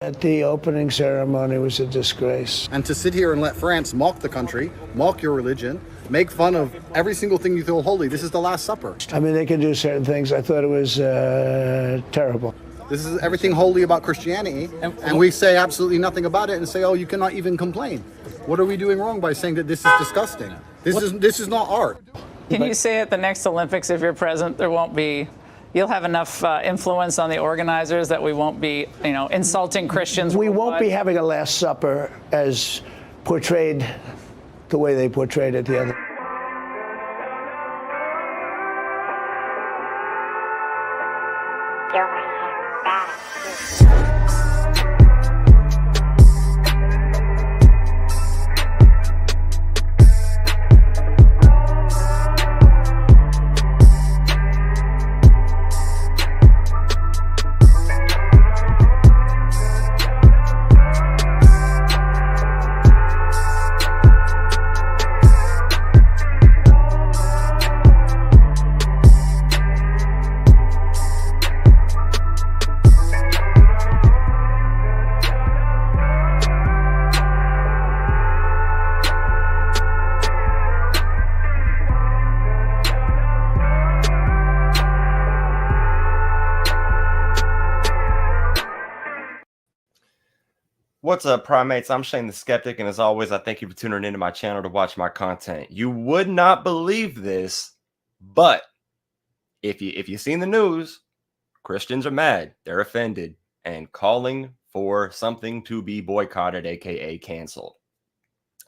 At the opening ceremony was a disgrace. And to sit here and let France mock the country, mock your religion, make fun of every single thing you feel holy. This is the Last Supper. I mean, they can do certain things. I thought it was terrible. This is everything holy about Christianity, and we say absolutely nothing about it and say, oh, you cannot even complain. What are we doing wrong by saying that this is disgusting? This is not art. Can you say at the next Olympics, if you're present, you'll have enough influence on the organizers that we won't be, insulting Christians? We won't be having a Last Supper as portrayed the way they portrayed it the other. What's up, primates? I'm Shane the Skeptic, and as always, I thank you for tuning into my channel to watch my content. You would not believe this, but if you've seen the news, Christians are mad, they're offended, and calling for something to be boycotted, aka canceled.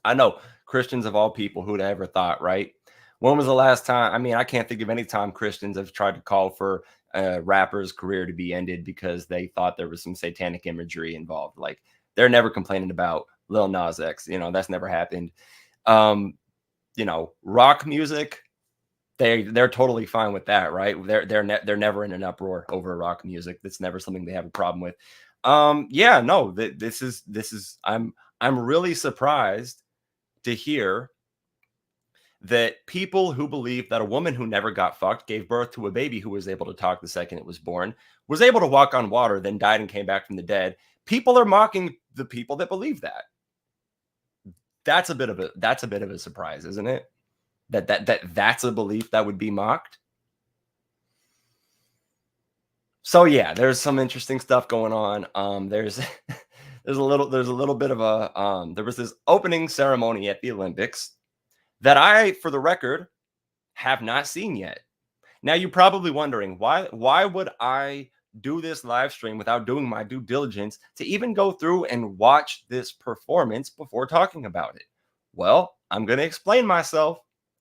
I know Christians of all people who'd ever thought, right? When was the last time? I mean, I can't think of any time Christians have tried to call for a rapper's career to be ended because they thought there was some satanic imagery involved. Like, they're never complaining about Lil Nas X. That's never happened. Rock music, they're totally fine with that, right? They're never in an uproar over rock music. That's never something they have a problem with. This is I'm really surprised to hear that people who believe that a woman who never got fucked gave birth to a baby who was able to talk the second it was born, was able to walk on water, then died and came back from the dead. People are mocking the people that believe that. That's a bit of a surprise, isn't it? That's a belief that would be mocked. So yeah, there's some interesting stuff going on. There's a little bit of a there was this opening ceremony at the Olympics that I, for the record, have not seen yet. Now you're probably wondering why would I do this live stream without doing my due diligence to even go through and watch this performance before talking about it? Well, I'm going to explain myself.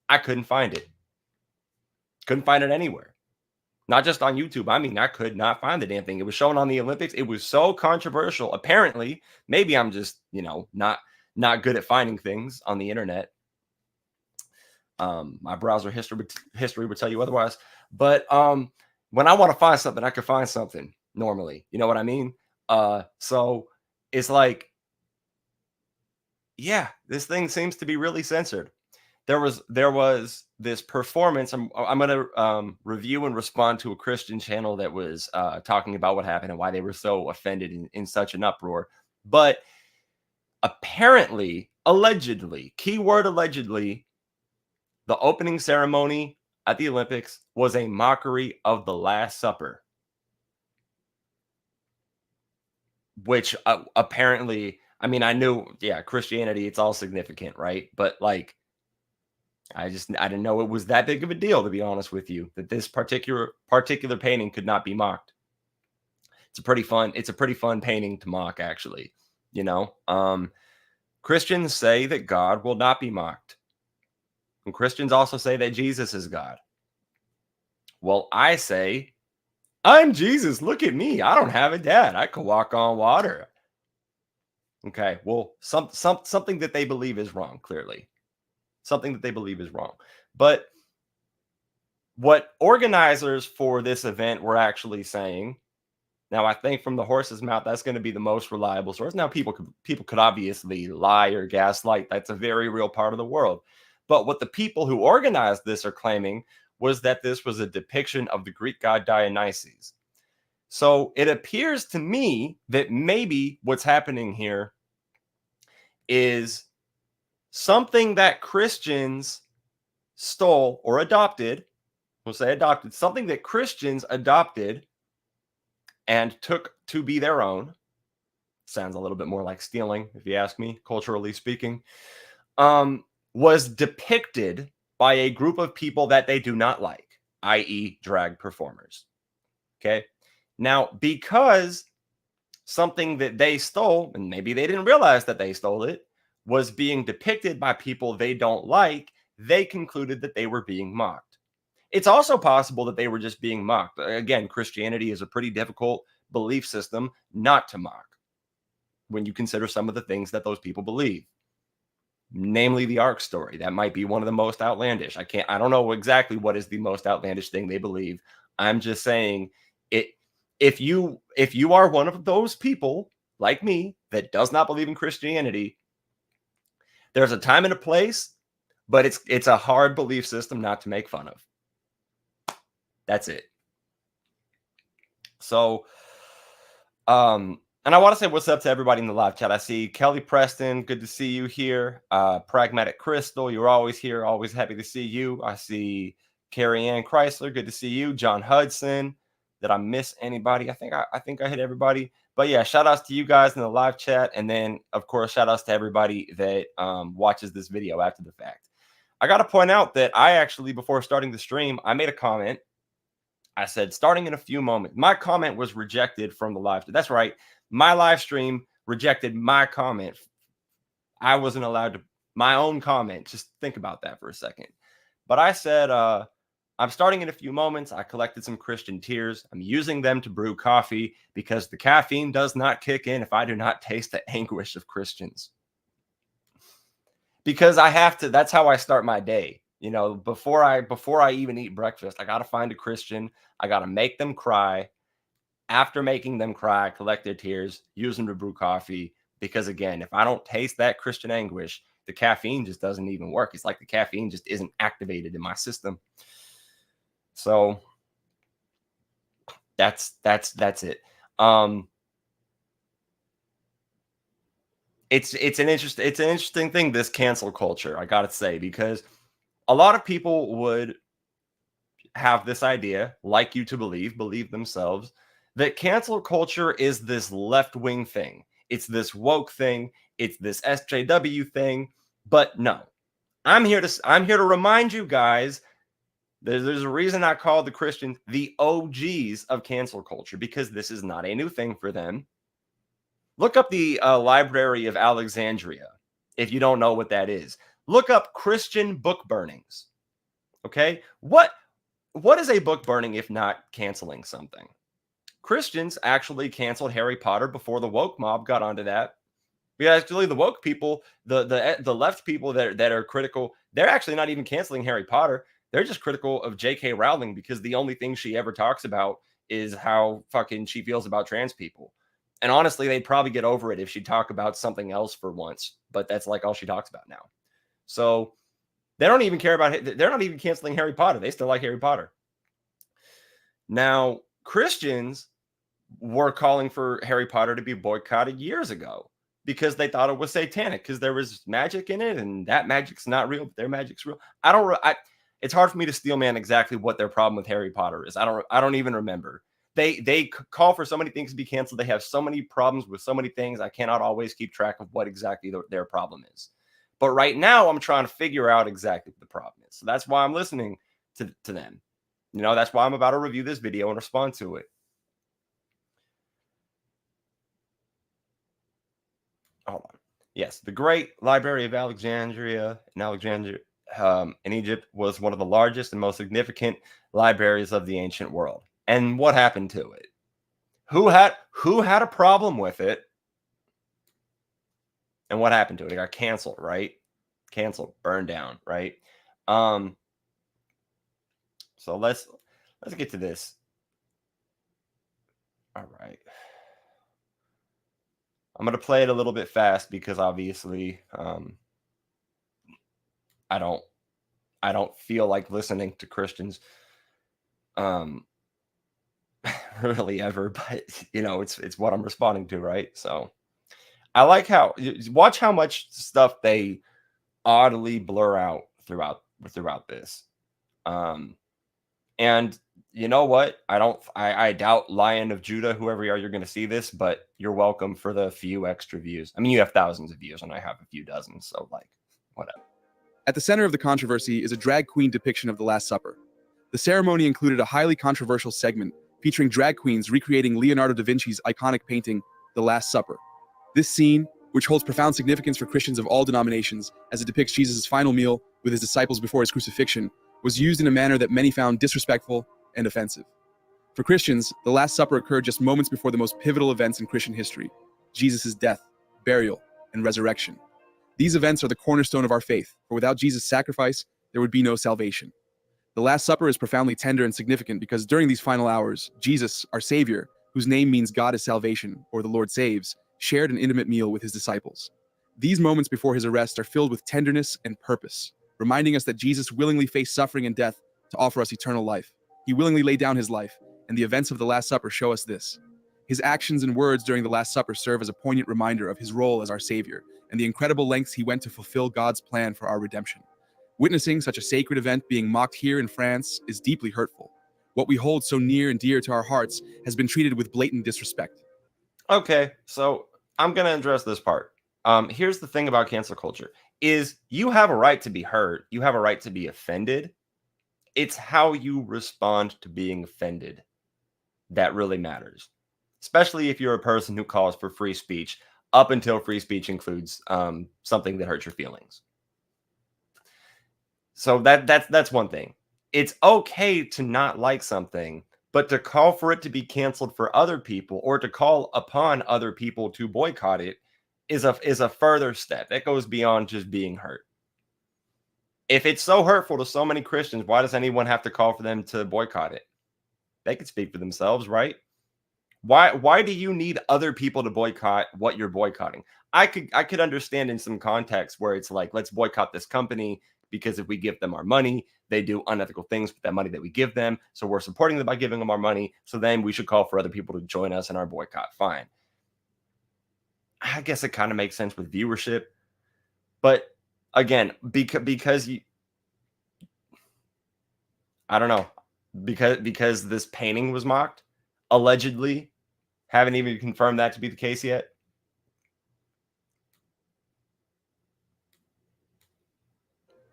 I couldn't find it. Couldn't find it anywhere. Not just on YouTube. I mean, I could not find the damn thing. It was shown on the Olympics. It was so controversial. Apparently, maybe I'm just, not good at finding things on the internet. My browser history would tell you otherwise. But when I want to find something, I can find something normally. You know what I mean? So it's like, yeah, this thing seems to be really censored. There was this performance. I'm going to review and respond to a Christian channel that was talking about what happened and why they were so offended in such an uproar. But apparently, allegedly, keyword allegedly, the opening ceremony at the Olympics was a mockery of the Last Supper, which apparently, I mean, I knew, Christianity, it's all significant, right? But like, I didn't know it was that big of a deal, to be honest with you, that this particular painting could not be mocked. It's a pretty fun painting to mock, actually. Christians say that God will not be mocked. And Christians also say that Jesus is God. Well, I say, I'm Jesus. Look at me. I don't have a dad. I can walk on water. Okay, well, something that they believe is wrong, clearly. Something that they believe is wrong. But what organizers for this event were actually saying, now I think from the horse's mouth, that's going to be the most reliable source. Now, people could obviously lie or gaslight. That's a very real part of the world. But what the people who organized this are claiming was that this was a depiction of the Greek god Dionysus. So it appears to me that maybe what's happening here is something that Christians stole or adopted. We'll say adopted, something that Christians adopted and took to be their own. Sounds a little bit more like stealing, if you ask me, culturally speaking. Was depicted by a group of people that they do not like, i.e., drag performers. Okay. Now, because something that they stole, and maybe they didn't realize that they stole it, was being depicted by people they don't like, they concluded that they were being mocked. It's also possible that they were just being mocked. Again, Christianity is a pretty difficult belief system not to mock when you consider some of the things that those people believe. Namely, the Ark story. That might be one of the most outlandish. I don't know exactly what is the most outlandish thing they believe. I'm just saying it. If you are one of those people like me that does not believe in Christianity, there's a time and a place, but it's a hard belief system not to make fun of. That's it. So, and I want to say what's up to everybody in the live chat. I see Kelly Preston. Good to see you here. Pragmatic Crystal, you're always here. Always happy to see you. I see Carrie Ann Chrysler. Good to see you. John Hudson. Did I miss anybody? I think I hit everybody. But yeah, shout outs to you guys in the live chat. And then, of course, shout outs to everybody that watches this video after the fact. I got to point out that I actually, before starting the stream, I made a comment. I said, starting in a few moments. My comment was rejected from the live stream. That's right. My live stream rejected my comment. I wasn't allowed to, my own comment. Just think about that for a second. But I said, I'm starting in a few moments. I collected some Christian tears. I'm using them to brew coffee because the caffeine does not kick in if I do not taste the anguish of Christians. Because I have to, that's how I start my day. You know, before I even eat breakfast, I got to find a Christian. I got to make them cry. After making them cry, collect their tears, use them to brew coffee. Because again, if I don't taste that Christian anguish, the caffeine just doesn't even work. It's like the caffeine just isn't activated in my system. So that's it. It's an interesting thing, this cancel culture, I gotta say, because a lot of people would have this idea, like you to believe themselves, that cancel culture is this left-wing thing. It's this woke thing. It's this SJW thing. But no, I'm here to remind you guys, there's a reason I call the Christians the OGs of cancel culture, because this is not a new thing for them. Look up the Library of Alexandria if you don't know what that is. Look up Christian book burnings. Okay? What is a book burning if not canceling something? Christians actually canceled Harry Potter before the woke mob got onto that. Because actually the woke people, the left people that are critical, they're actually not even canceling Harry Potter. They're just critical of J.K. Rowling because the only thing she ever talks about is how fucking she feels about trans people. And honestly, they'd probably get over it if she'd talk about something else for once. But that's like all she talks about now. So they don't even care about it. They're not even canceling Harry Potter. They still like Harry Potter. Now, Christians were calling for Harry Potter to be boycotted years ago because they thought it was satanic because there was magic in it, and that magic's not real, but their magic's real. It's hard for me to steel man exactly what their problem with Harry Potter is. I don't even remember. They call for so many things to be canceled. They have so many problems with so many things. I cannot always keep track of what exactly their problem is. But right now, I'm trying to figure out exactly what the problem is. So that's why I'm listening to them. You know, that's why I'm about to review this video and respond to it. Hold on. Yes, the Great Library of Alexandria in Egypt was one of the largest and most significant libraries of the ancient world. And what happened to it? Who had a problem with it? And what happened to it? It got canceled, right? Canceled, burned down, right? So let's get to this. All right. I'm going to play it a little bit fast because obviously I don't feel like listening to Christians really ever, but it's what I'm responding to, right? So I like how watch how much stuff they oddly blur out throughout this. Um, and you know what? I doubt Lion of Judah, whoever you are, you're going to see this, but you're welcome for the few extra views. I mean, you have thousands of views, and I have a few dozen, so like, whatever. At the center of the controversy is a drag queen depiction of the Last Supper. The ceremony included a highly controversial segment featuring drag queens recreating Leonardo da Vinci's iconic painting, The Last Supper. This scene, which holds profound significance for Christians of all denominations, as it depicts Jesus' final meal with his disciples before his crucifixion, was used in a manner that many found disrespectful and offensive. For Christians, the Last Supper occurred just moments before the most pivotal events in Christian history, Jesus' death, burial, and resurrection. These events are the cornerstone of our faith, for without Jesus' sacrifice, there would be no salvation. The Last Supper is profoundly tender and significant because during these final hours, Jesus, our Savior, whose name means God is salvation, or the Lord saves, shared an intimate meal with his disciples. These moments before his arrest are filled with tenderness and purpose, reminding us that Jesus willingly faced suffering and death to offer us eternal life. He willingly laid down his life, and the events of the Last Supper show us this. His actions and words during the Last Supper serve as a poignant reminder of his role as our Savior and the incredible lengths he went to fulfill God's plan for our redemption. Witnessing such a sacred event being mocked here in France is deeply hurtful. What we hold so near and dear to our hearts has been treated with blatant disrespect. Okay, so I'm going to address this part. Here's the thing about cancel culture is you have a right to be hurt. You have a right to be offended. It's how you respond to being offended that really matters, especially if you're a person who calls for free speech up until free speech includes something that hurts your feelings. So that's one thing. It's okay to not like something, but to call for it to be canceled for other people or to call upon other people to boycott it is a further step. That goes beyond just being hurt. If it's so hurtful to so many Christians, why does anyone have to call for them to boycott it? They can speak for themselves, right? Why do you need other people to boycott what you're boycotting? I could understand in some context where it's like, let's boycott this company because if we give them our money, they do unethical things with that money that we give them. So we're supporting them by giving them our money. So then we should call for other people to join us in our boycott. Fine. I guess it kind of makes sense with viewership. But again, because you, I don't know, because this painting was mocked, allegedly, haven't even confirmed that to be the case yet.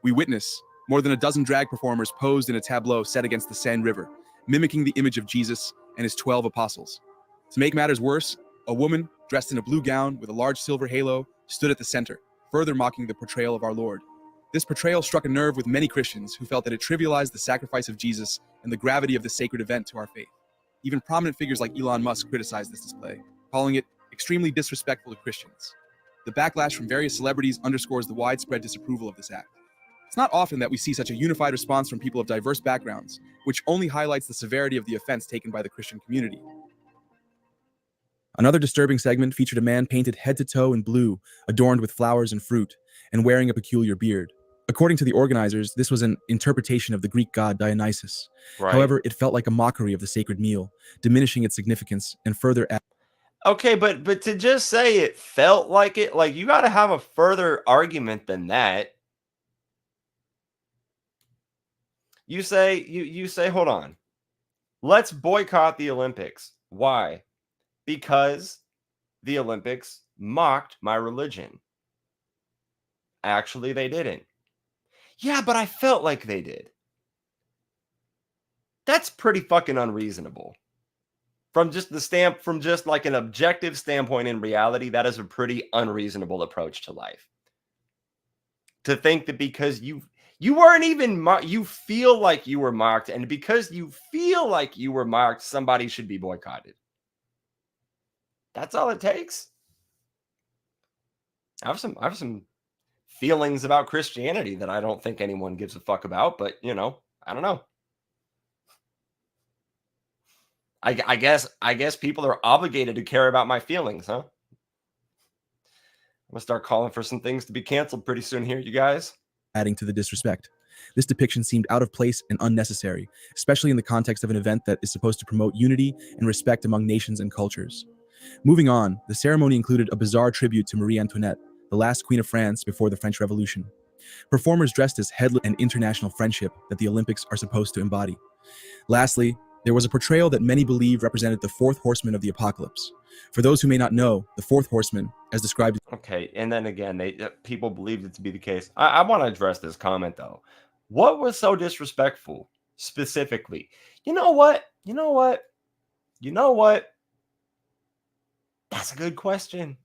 We witness more than a dozen drag performers posed in a tableau set against the Seine River, mimicking the image of Jesus and his 12 apostles. To make matters worse, a woman dressed in a blue gown with a large silver halo stood at the center, further mocking the portrayal of our Lord. This portrayal struck a nerve with many Christians who felt that it trivialized the sacrifice of Jesus and the gravity of the sacred event to our faith. Even prominent figures like Elon Musk criticized this display, calling it extremely disrespectful to Christians. The backlash from various celebrities underscores the widespread disapproval of this act. It's not often that we see such a unified response from people of diverse backgrounds, which only highlights the severity of the offense taken by the Christian community. Another disturbing segment featured a man painted head to toe in blue, adorned with flowers and fruit, and wearing a peculiar beard. According to the organizers, this was an interpretation of the Greek god Dionysus. Right. However, it felt like a mockery of the sacred meal, diminishing its significance and further. Okay, but to just say it felt like it, like you got to have a further argument than that. You say, hold on, let's boycott the Olympics. Why? Because the Olympics mocked my religion. Actually, they didn't. Yeah, but I felt like they did. That's pretty fucking unreasonable. From just like an objective standpoint in reality, that is a pretty unreasonable approach to life. To think that because you weren't even you feel like you were mocked, and because you feel like you were mocked, somebody should be boycotted. That's all it takes. I have some feelings about Christianity that I don't think anyone gives a fuck about, but I don't know. I guess people are obligated to care about my feelings, huh? I'm gonna start calling for some things to be canceled pretty soon here, you guys. Adding to the disrespect. This depiction seemed out of place and unnecessary, especially in the context of an event that is supposed to promote unity and respect among nations and cultures. Moving on, the ceremony included a bizarre tribute to Marie Antoinette, the last Queen of France before the French Revolution. Performers dressed as headless and international friendship that the Olympics are supposed to embody. Lastly, there was a portrayal that many believe represented the fourth horseman of the apocalypse. For those who may not know, the fourth horseman, as described... Okay, and then again, people believed it to be the case. I want to address this comment though. What was so disrespectful specifically? You know what? You know what? You know what? That's a good question.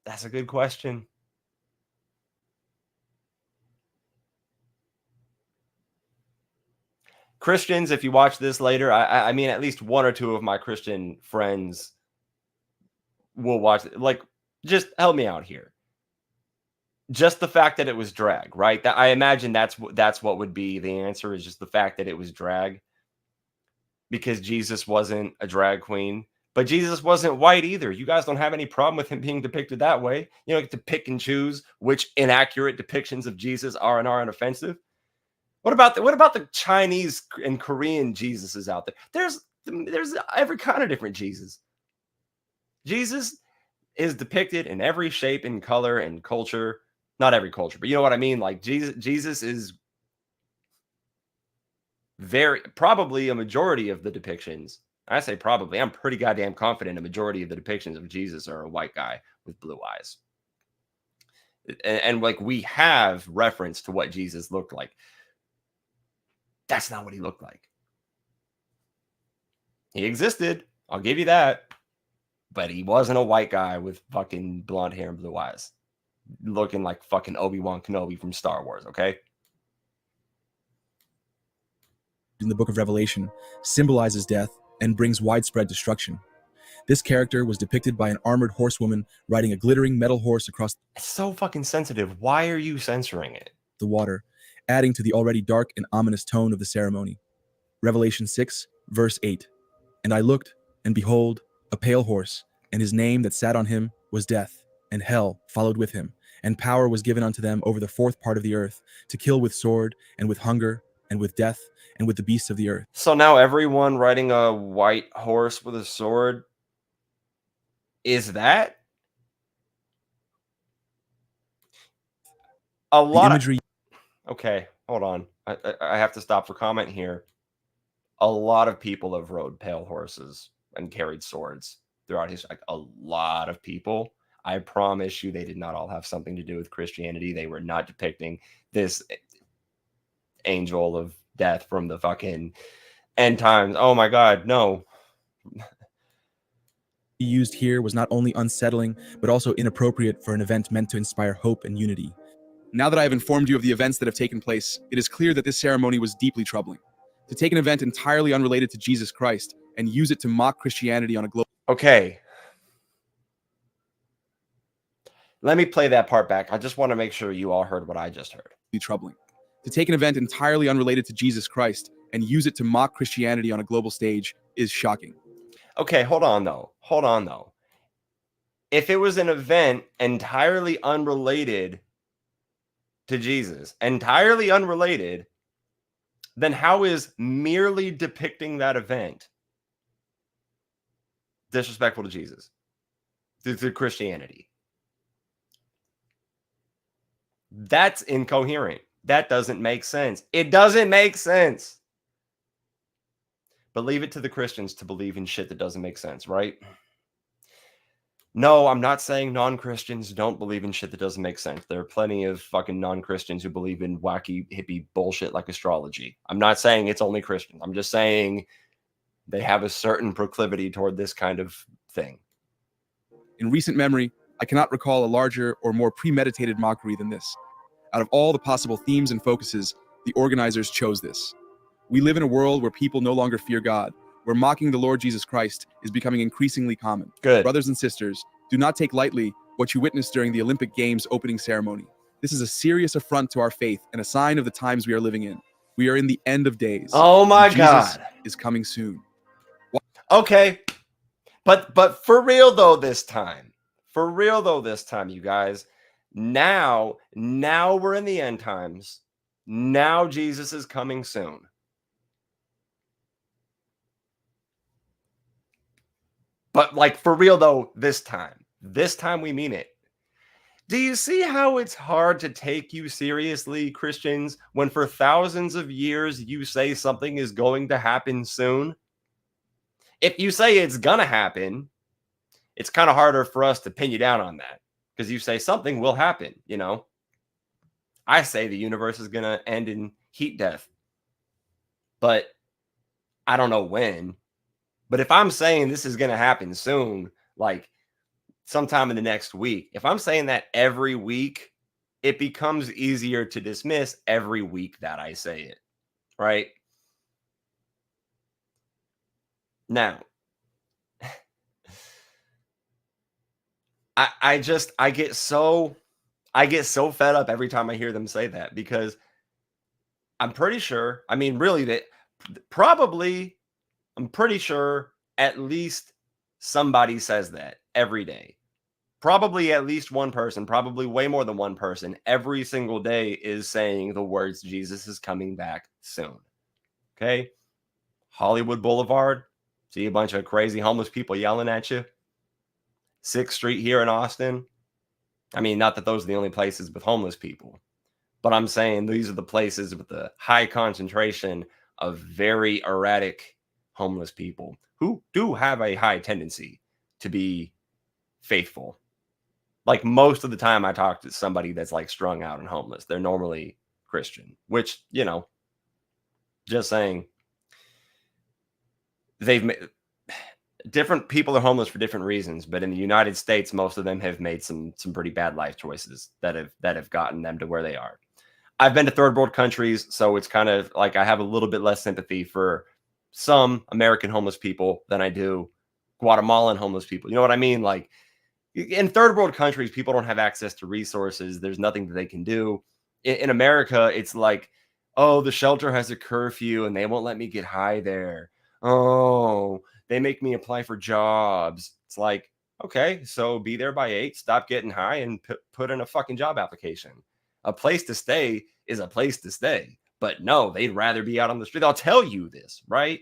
That's a good question. Christians, if you watch this later, I mean, at least one or two of my Christian friends will watch it. Like, just help me out here. Just the fact that it was drag, right? That I imagine that's what would be the answer, is just the fact that it was drag, because Jesus wasn't a drag queen, but Jesus wasn't white either. You guys don't have any problem with him being depicted that way. You don't get to pick and choose which inaccurate depictions of Jesus are and aren't offensive. What about the Chinese and Korean Jesuses out there? There's every kind of different Jesus. Jesus is depicted in every shape and color and culture. Not every culture, but you know what I mean? Like Jesus is probably a majority of the depictions. I say probably. I'm pretty goddamn confident a majority of the depictions of Jesus are a white guy with blue eyes. And like, we have reference to what Jesus looked like. That's not what he looked like. He existed. I'll give you that. But he wasn't a white guy with fucking blonde hair and blue eyes, looking like fucking Obi-Wan Kenobi from Star Wars, okay? in the book of Revelation symbolizes death and brings widespread destruction. This character was depicted by an armored horsewoman riding a glittering metal horse across It's so fucking sensitive. Why are you censoring it? the water, adding to the already dark and ominous tone of the ceremony. Revelation 6, verse 8. And I looked, and behold, a pale horse, and his name that sat on him was Death, and hell followed with him, and power was given unto them over the fourth part of the earth, to kill with sword, and with hunger, and with death, and with the beasts of the earth. So now everyone riding a white horse with a sword is that? A The lot imagery Okay, hold on. I have to stop for comment here. A lot of people have rode pale horses and carried swords throughout history. Like, a lot of people. I promise you, they did not all have something to do with Christianity. They were not depicting this angel of death from the fucking end times. Oh my God, no. used here was not only unsettling, but also inappropriate for an event meant to inspire hope and unity. Now that I have informed you of the events that have taken place, it is clear that this ceremony was deeply troubling. To take an event entirely unrelated to Jesus Christ and use it to mock Christianity on a global Okay. Let me play that part back. I just want to make sure you all heard what I just heard. troubling. To take an event entirely unrelated to Jesus Christ and use it to mock Christianity on a global stage is shocking. Okay, hold on though. Hold on though. If it was an event entirely unrelated to Jesus, entirely unrelated, then how is merely depicting that event disrespectful to Jesus, to Christianity? That's incoherent. That doesn't make sense. It doesn't make sense. But leave it to the Christians to believe in shit that doesn't make sense, right? No, I'm not saying non-Christians don't believe in shit that doesn't make sense. There are plenty of fucking non-Christians who believe in wacky hippie bullshit like astrology. I'm not saying it's only Christians. I'm just saying they have a certain proclivity toward this kind of thing. In recent memory, I cannot recall a larger or more premeditated mockery than this. Out of all the possible themes and focuses, the organizers chose this. We live in a world where people no longer fear God, where mocking the Lord Jesus Christ is becoming increasingly common. Good. Brothers and sisters, do not take lightly what you witnessed during the Olympic Games opening ceremony. This is a serious affront to our faith and a sign of the times we are living in. We are in the end of days. Oh my Jesus God. is coming soon. Okay. But for real though this time. For real though this time, you guys. Now we're in the end times. Now Jesus is coming soon. But like for real though, this time we mean it. Do you see how it's hard to take you seriously, Christians, when for thousands of years you say something is going to happen soon? If you say it's gonna happen, it's kind of harder for us to pin you down on that because you say something will happen, you know? I say the universe is gonna end in heat death, but I don't know when. But if I'm saying this is gonna happen soon, like sometime in the next week, if I'm saying that every week, it becomes easier to dismiss every week that I say it, right? Now, I get so fed up every time I hear them say that because I'm pretty sure, I mean, really, that probably, I'm pretty sure at least somebody says that every day. Probably at least one person, probably way more than one person, every single day is saying the words, Jesus is coming back soon. Okay? Hollywood Boulevard, see a bunch of crazy homeless people yelling at you. 6th Street here in Austin. I mean, not that those are the only places with homeless people, but I'm saying these are the places with the high concentration of very erratic homeless people who do have a high tendency to be faithful. Like most of the time I talk to somebody that's like strung out and homeless, they're normally Christian, which, you know, just saying, they've made different people are homeless for different reasons, but in the United States, most of them have made some pretty bad life choices that have gotten them to where they are. I've been to third world countries, so it's kind of like I have a little bit less sympathy for some American homeless people than I do Guatemalan homeless people. You know what I mean? Like in third world countries, people don't have access to resources. There's nothing that they can do. In America, it's like, oh, the shelter has a curfew and they won't let me get high there. Oh, they make me apply for jobs. It's like, okay, so be there by 8, stop getting high, and put in a fucking job application. A place to stay is a place to stay. But no, they'd rather be out on the street. I'll tell you this, right?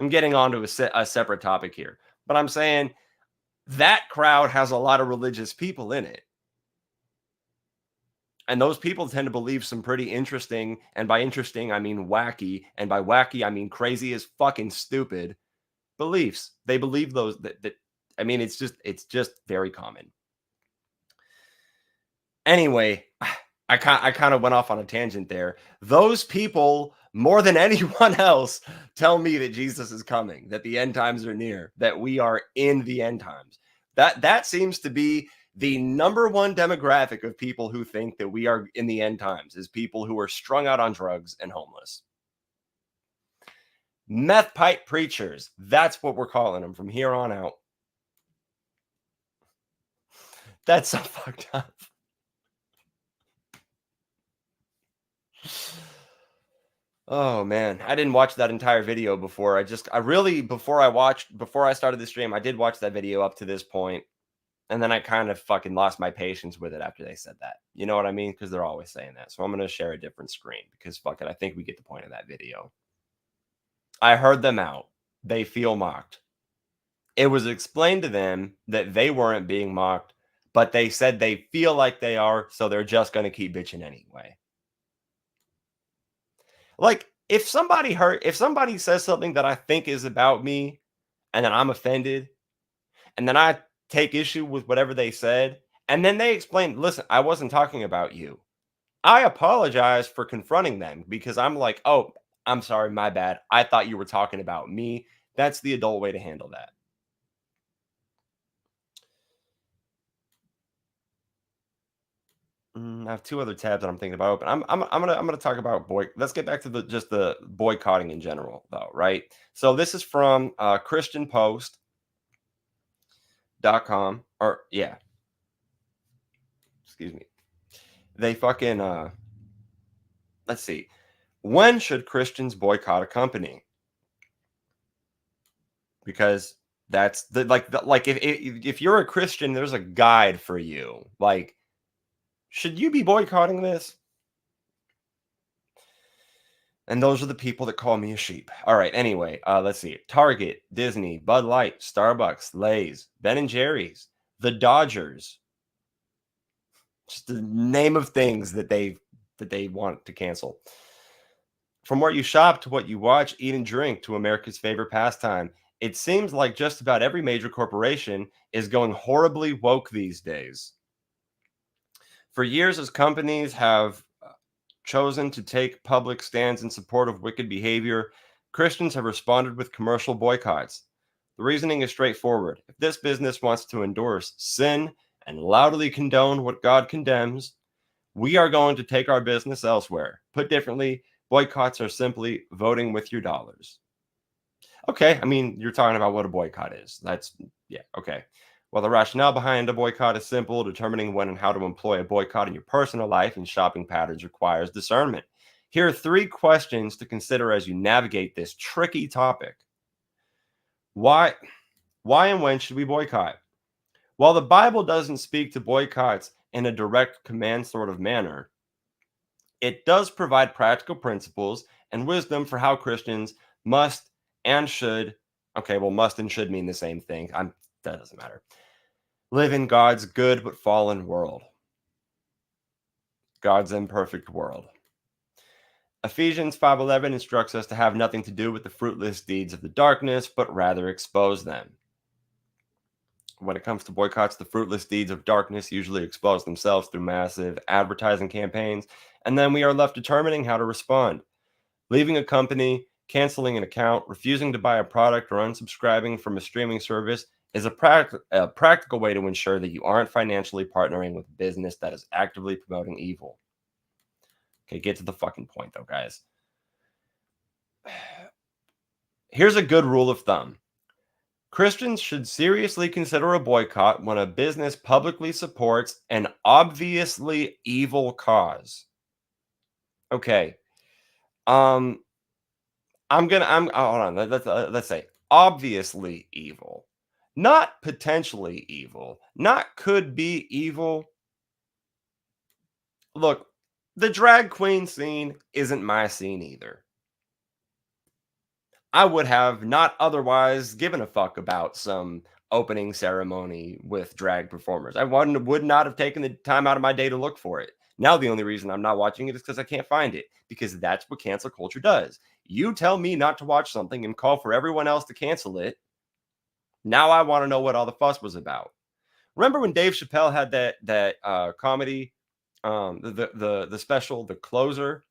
I'm getting onto a separate topic here. But I'm saying that crowd has a lot of religious people in it. And those people tend to believe some pretty interesting, and by interesting, I mean wacky, and by wacky, I mean crazy as fucking stupid beliefs. They believe those that I mean, it's just very common. Anyway, I kind of went off on a tangent there. Those people, more than anyone else, tell me that Jesus is coming, that the end times are near, that we are in the end times. That seems to be the number one demographic of people who think that we are in the end times, is people who are strung out on drugs and homeless. Meth pipe preachers. That's what we're calling them from here on out. That's so fucked up. Oh man, I didn't watch that entire video before. Before I started the stream, I did watch that video up to this point, and then I kind of fucking lost my patience with it after they said that. You know what I mean? Because they're always saying that. So I'm going to share a different screen because fuck it, I think we get the point of that video. I heard them out. They feel mocked. It was explained to them that they weren't being mocked, but they said they feel like they are, so they're just going to keep bitching anyway. Like, if somebody says something that I think is about me, and then I'm offended, and then I take issue with whatever they said, and then they explain, listen, I wasn't talking about you. I apologize for confronting them because I'm like, oh, I'm sorry, my bad. I thought you were talking about me. That's the adult way to handle that. I have 2 other tabs that I'm thinking about open. I'm gonna talk about Let's get back to just the boycotting in general, though, right? So this is from ChristianPost.com, or yeah, excuse me. They fucking let's see. When should Christians boycott a company? Because that's if you're a Christian, there's a guide for you. Like, should you be boycotting this? And those are the people that call me a sheep. All right. Anyway, let's see. Target, Disney, Bud Light, Starbucks, Lay's, Ben and Jerry's, the Dodgers. Just the name of things that they want to cancel. From where you shop to what you watch, eat, and drink to America's favorite pastime, it seems like just about every major corporation is going horribly woke these days. For years, as companies have chosen to take public stands in support of wicked behavior, Christians have responded with commercial boycotts. The reasoning is straightforward. If this business wants to endorse sin and loudly condone what God condemns, we are going to take our business elsewhere. Put differently, boycotts are simply voting with your dollars. Okay, I mean, you're talking about what a boycott is. Yeah, okay. Well, the rationale behind a boycott is simple. Determining when and how to employ a boycott in your personal life and shopping patterns requires discernment. Here are 3 questions to consider as you navigate this tricky topic. Why and when should we boycott? While the Bible doesn't speak to boycotts in a direct command sort of manner, it does provide practical principles and wisdom for how Christians must and should. Okay, well, must and should mean the same thing. That doesn't matter. Live in God's good but fallen world. God's imperfect world. Ephesians 5:11 instructs us to have nothing to do with the fruitless deeds of the darkness, but rather expose them. When it comes to boycotts, the fruitless deeds of darkness usually expose themselves through massive advertising campaigns, and then we are left determining how to respond. Leaving a company, canceling an account, refusing to buy a product, or unsubscribing from a streaming service is a practical way to ensure that you aren't financially partnering with a business that is actively promoting evil. Okay, get to the fucking point, though, guys. Here's a good rule of thumb. Christians should seriously consider a boycott when a business publicly supports an obviously evil cause. Okay. Hold on. Let's say obviously evil. Not potentially evil, not could be evil. Look, the drag queen scene isn't my scene either. I would have not otherwise given a fuck about some opening ceremony with drag performers. I would not have taken the time out of my day to look for it. Now the only reason I'm not watching it is because I can't find it, because that's what cancel culture does. You tell me not to watch something and call for everyone else to cancel it. Now I want to know what all the fuss was about. Remember when Dave Chappelle had that comedy, the special, The Closer?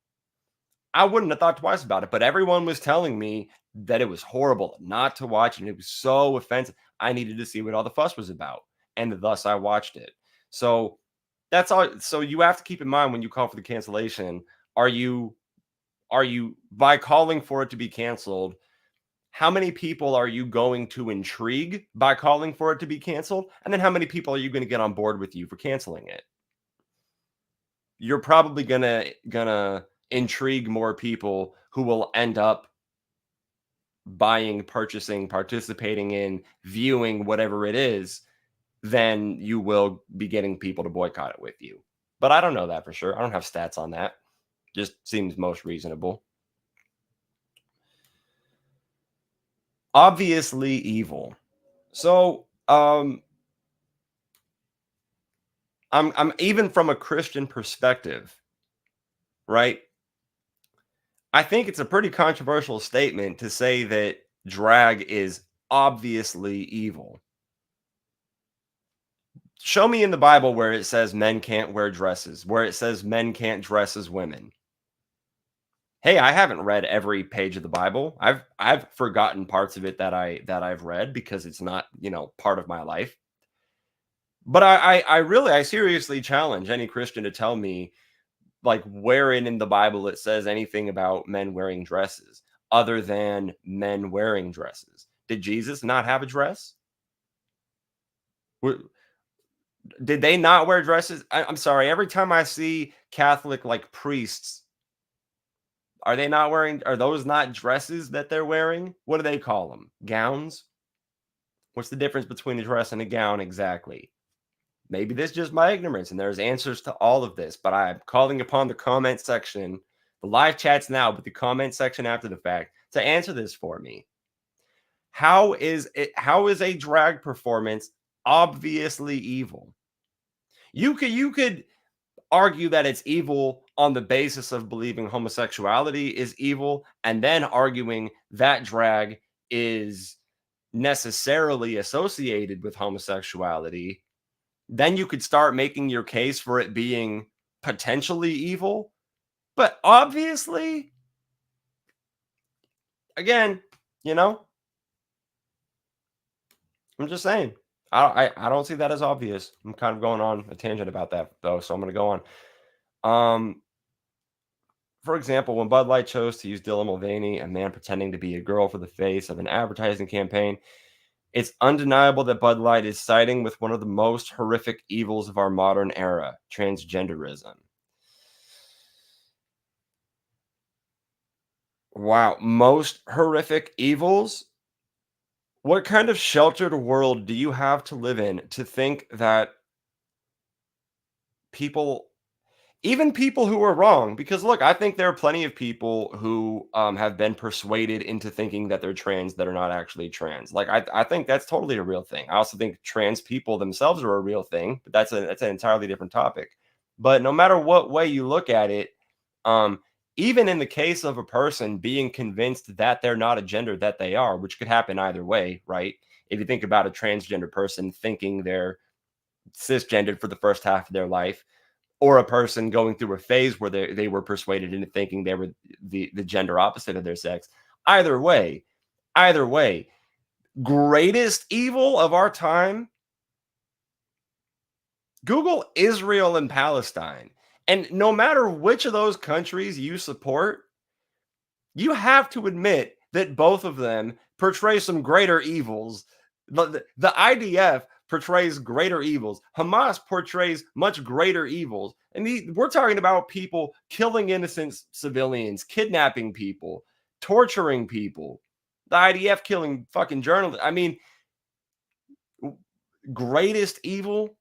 I wouldn't have thought twice about it, but everyone was telling me that it was horrible not to watch, and it was so offensive. I needed to see what all the fuss was about, and thus I watched it. So that's all. So you have to keep in mind when you call for the cancellation, are you by calling for it to be canceled, how many people are you going to intrigue by calling for it to be canceled? And then how many people are you going to get on board with you for canceling it? You're probably gonna intrigue more people who will end up buying, purchasing, participating in, viewing whatever it is, than you will be getting people to boycott it with you. But I don't know that for sure. I don't have stats on that. Just seems most reasonable. Obviously evil. So I'm even from a Christian perspective, right? I think it's a pretty controversial statement to say that drag is obviously evil. Show me in the Bible where it says men can't wear dresses, where it says men can't dress as women. Hey, I haven't read every page of the Bible. I've forgotten parts of it that I've read because it's not, part of my life. But I seriously challenge any Christian to tell me, like, wherein in the Bible it says anything about men wearing dresses other than men wearing dresses. Did Jesus not have a dress? Did they not wear dresses? I'm sorry. Every time I see Catholic priests, are those not dresses that they're wearing? What do they call them? Gowns? What's the difference between a dress and a gown exactly? Maybe this is just my ignorance and there's answers to all of this, but I'm calling upon the comment section, the live chats now, but the comment section after the fact, to answer this for me. How is a drag performance obviously evil? You could argue that it's evil on the basis of believing homosexuality is evil, and then arguing that drag is necessarily associated with homosexuality. Then you could start making your case for it being potentially evil. But obviously, again, I'm just saying. I don't see that as obvious. I'm kind of going on a tangent about that, though, so I'm going to go on. For example, when Bud Light chose to use Dylan Mulvaney, a man pretending to be a girl, for the face of an advertising campaign, it's undeniable that Bud Light is siding with one of the most horrific evils of our modern era, transgenderism. Wow, most horrific evils? What kind of sheltered world do you have to live in to think that people, even people who are wrong, because look, I think there are plenty of people who have been persuaded into thinking that they're trans that are not actually trans. Like, I think that's totally a real thing. I also think trans people themselves are a real thing, but that's an entirely different topic. But no matter what way you look at it, even in the case of a person being convinced that they're not a gender that they are, which could happen either way, right? If you think about a transgender person thinking they're cisgendered for the first half of their life, or a person going through a phase where they were persuaded into thinking they were the gender opposite of their sex. Either way, greatest evil of our time, Google Israel and Palestine. And no matter which of those countries you support, you have to admit that both of them portray some greater evils. The IDF portrays greater evils. Hamas portrays much greater evils. And we're talking about people killing innocent civilians, kidnapping people, torturing people. The IDF killing fucking journalists. I mean, greatest evil?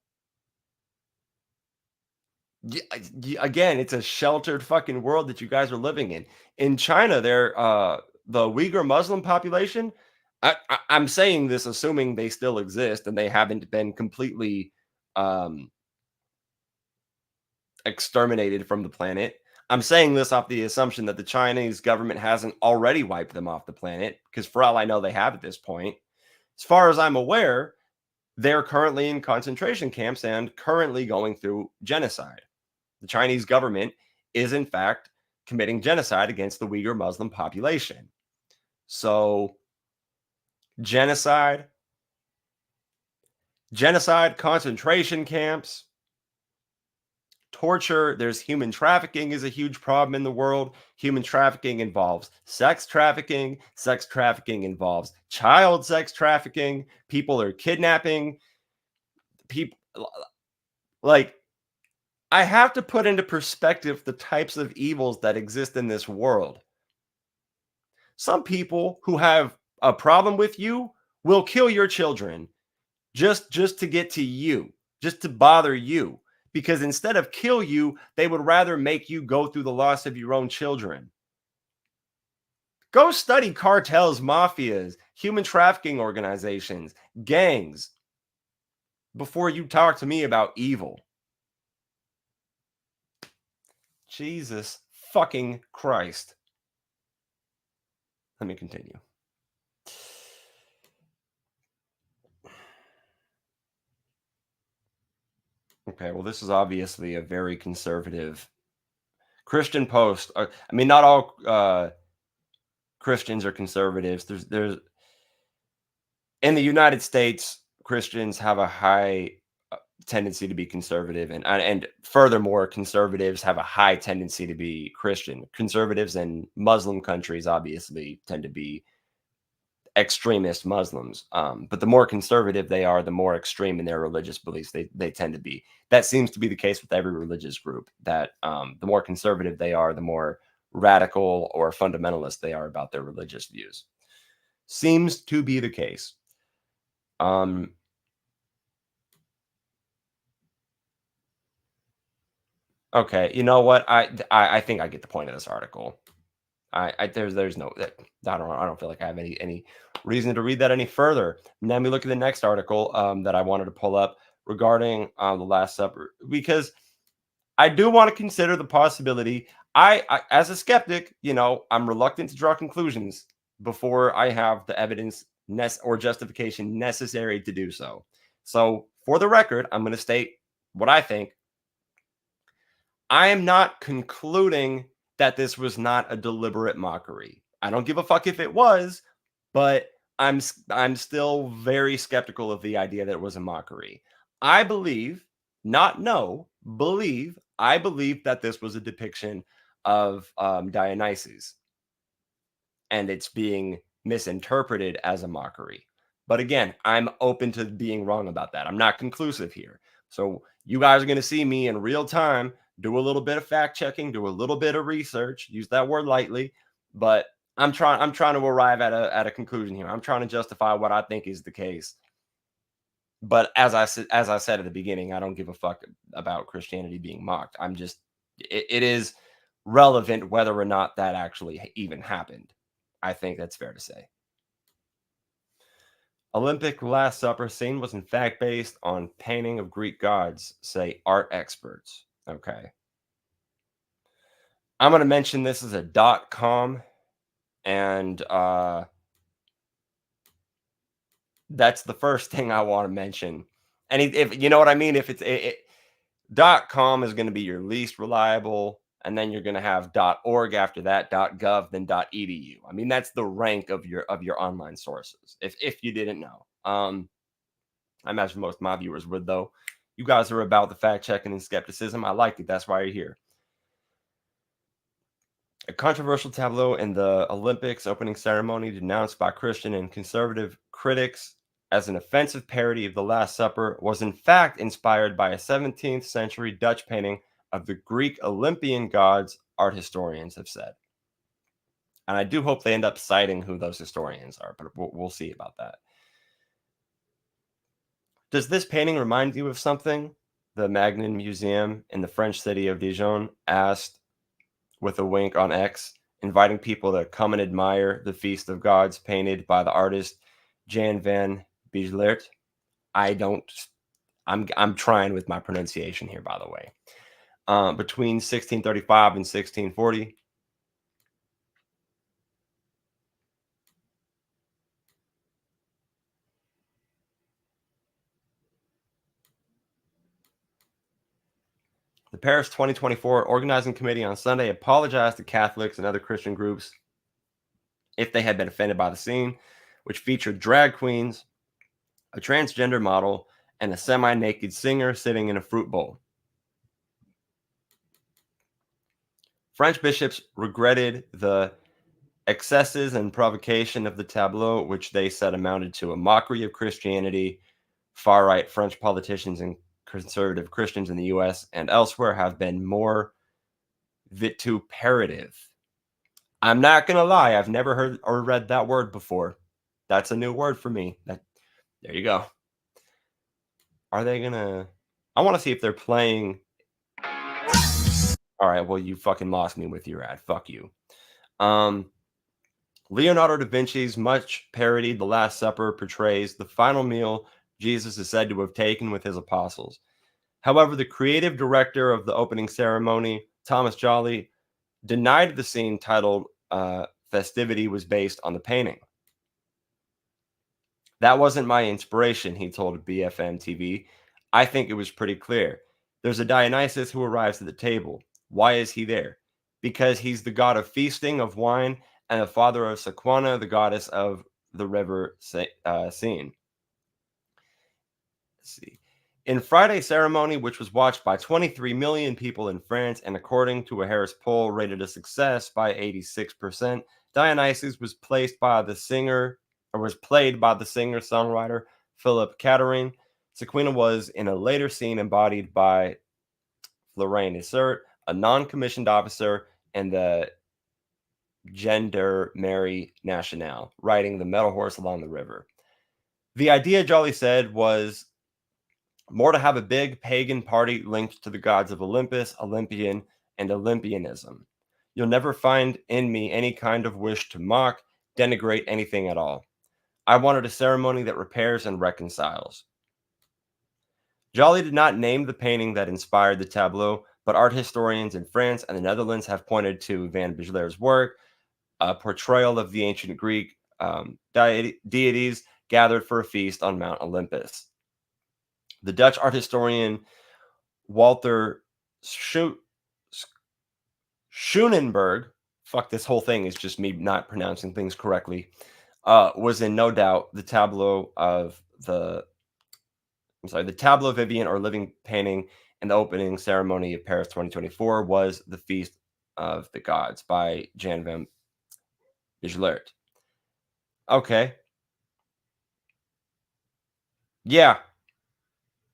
Again, it's a sheltered fucking world that you guys are living in. In China, the Uyghur Muslim population, I'm saying this assuming they still exist and they haven't been completely exterminated from the planet. I'm saying this off the assumption that the Chinese government hasn't already wiped them off the planet, because for all I know, they have at this point. As far as I'm aware, they're currently in concentration camps and currently going through genocide. The Chinese government is, in fact, committing genocide against the Uyghur Muslim population. So, genocide, concentration camps, torture. There's human trafficking is a huge problem in the world. Human trafficking involves sex trafficking. Sex trafficking involves child sex trafficking. People are kidnapping people. Like, I have to put into perspective the types of evils that exist in this world. Some people who have a problem with you will kill your children just to get to you, just to bother you. Because instead of kill you, they would rather make you go through the loss of your own children. Go study cartels, mafias, human trafficking organizations, gangs, before you talk to me about evil. Jesus fucking Christ. Let me continue. Okay, well, this is obviously a very conservative Christian post. I mean, not all Christians are conservatives. There's in the United States, Christians have a high tendency to be conservative, and furthermore, conservatives have a high tendency to be Christian. Conservatives in Muslim countries obviously tend to be extremist Muslims, but the more conservative they are, the more extreme in their religious beliefs they tend to be. That seems to be the case with every religious group, that the more conservative they are, the more radical or fundamentalist they are about their religious views. Seems to be the case. Okay, you know what? I think I get the point of this article. There's no I don't feel like I have any reason to read that any further. And then we look at the next article that I wanted to pull up regarding the Last Supper, because I do want to consider the possibility. I as a skeptic, I'm reluctant to draw conclusions before I have the evidence or justification necessary to do so. So for the record, I'm going to state what I think. I am not concluding that this was not a deliberate mockery. I don't give a fuck if it was, but I'm still very skeptical of the idea that it was a mockery. I believe, not know, believe, I believe that this was a depiction of Dionysus, and it's being misinterpreted as a mockery. But again, I'm open to being wrong about that. I'm not conclusive here. So you guys are going to see me in real time do a little bit of fact checking, do a little bit of research, use that word lightly, but I'm trying to arrive at a conclusion here. I'm trying to justify what I think is the case. But as I said at the beginning, I don't give a fuck about Christianity being mocked. It is relevant whether or not that actually even happened. I think that's fair to say. Olympic Last Supper scene was in fact based on painting of Greek gods, say art experts. Okay. I'm going to mention this as a .com, and that's the first thing I want to mention. And if you know what I mean, if .com is going to be your least reliable, and then you're going to have .org after that, .gov, then .edu. I mean, that's the rank of your online sources. If you didn't know, I imagine most of my viewers would, though. You guys are about the fact checking and skepticism. I like it. That's why you're here. A controversial tableau in the Olympics opening ceremony denounced by Christian and conservative critics as an offensive parody of the Last Supper was in fact inspired by a 17th century Dutch painting of the Greek Olympian gods, art historians have said. And I do hope they end up citing who those historians are, but we'll see about that. Does this painting remind you of something? The Magnin Museum in the French city of Dijon asked with a wink on X, inviting people to come and admire the Feast of Gods painted by the artist Jan van Bijlert. I'm trying with my pronunciation here, by the way. Between 1635 and 1640. The Paris 2024 Organizing Committee on Sunday apologized to Catholics and other Christian groups if they had been offended by the scene, which featured drag queens, a transgender model, and a semi-naked singer sitting in a fruit bowl. French bishops regretted the excesses and provocation of the tableau, which they said amounted to a mockery of Christianity. Far-right French politicians and conservative Christians in the U.S. and elsewhere have been more vituperative. I'm not going to lie. I've never heard or read that word before. That's a new word for me. There you go. Are they going to... I want to see if they're playing... All right, well, you fucking lost me with your ad. Fuck you. Leonardo da Vinci's much parodied The Last Supper portrays the final meal Jesus is said to have taken with his apostles. However, the creative director of the opening ceremony, Thomas Joly, denied the scene titled Festivity was based on the painting. That wasn't my inspiration, he told BFM TV. I think it was pretty clear. There's a Dionysus who arrives at the table. Why is he there? Because he's the god of feasting, of wine, and the father of Sequana, the goddess of the river Seine. Let's see. In Friday's ceremony, which was watched by 23 million people in France, and according to a Harris poll rated a success by 86%, Dionysus was played by the singer-songwriter Philip Catherine. Sequina was in a later scene embodied by Florine Isert, a non-commissioned officer, and the Gendarmerie Nationale, riding the metal horse along the river. The idea, Joly said, was more to have a big pagan party linked to the gods of Olympus, Olympian, and Olympianism. You'll never find in me any kind of wish to mock, denigrate anything at all. I wanted a ceremony that repairs and reconciles. Joly did not name the painting that inspired the tableau, but art historians in France and the Netherlands have pointed to Van Bijleer's work, a portrayal of the ancient Greek deities gathered for a feast on Mount Olympus. The Dutch art historian Walter Schoenenberg, fuck, this whole thing is just me not pronouncing things correctly, was in no doubt the tableau of the tableau vivant or living painting in the opening ceremony of Paris 2024 was The Feast of the Gods by Jan van Bijleer. Okay. Yeah.